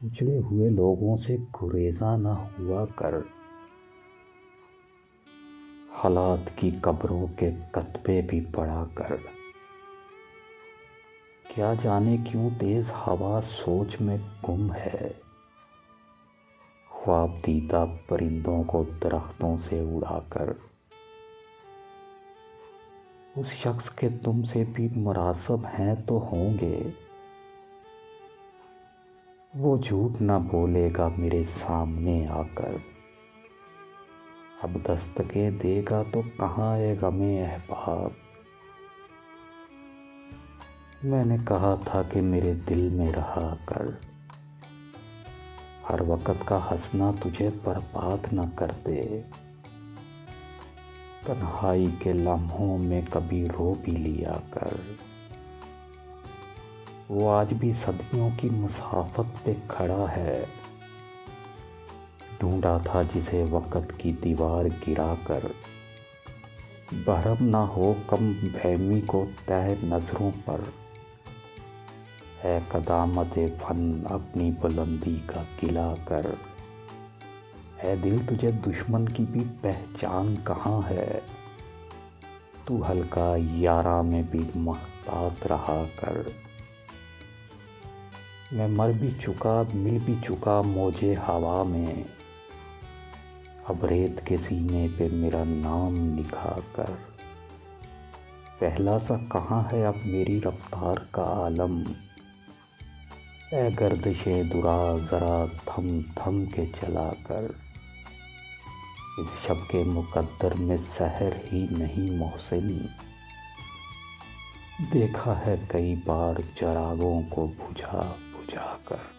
اجڑے ہوئے لوگوں سے گریزاں نہ ہوا کر، حالات کی قبروں کے کتبے بھی پڑھا کر۔ کیا جانے کیوں تیز ہوا سوچ میں گم ہے، خواب دیدہ پرندوں کو درختوں سے اڑا کر۔ اس شخص کے تم سے بھی مناسب ہیں تو ہوں گے، وہ جھوٹ نہ بولے گا میرے سامنے آ کر۔ اب دستکیں دے گا تو کہاں ہے غم احباب، میں نے کہا تھا کہ میرے دل میں رہا کر۔ ہر وقت کا ہنسنا تجھے برباد نہ کر دے، تنہائی کے لمحوں میں کبھی رو بھی لیا کر۔ وہ آج بھی صدیوں کی مسافت پہ کھڑا ہے، ڈھونڈا تھا جسے وقت کی دیوار گرا کر۔ بھرم نہ ہو کم فہمی کو تہ نظروں پر، اے قدامت فن اپنی بلندی کا گلا کر۔ اے دل تجھے دشمن کی بھی پہچان کہاں ہے، تو ہلکا یاراں میں بھی محتاط رہا کر۔ میں مر بھی چکا مل بھی چکا موجے ہوا میں، اب ریت کے سینے پہ میرا نام لکھا کر۔ پہلا سا کہاں ہے اب میری رفتار کا عالم، اے گردشِ درا ذرا تھم تھم کے چلا کر۔ اس شب کے مقدر میں سحر ہی نہیں محسن، دیکھا ہے کئی بار چراغوں کو بجھا بجھا کر۔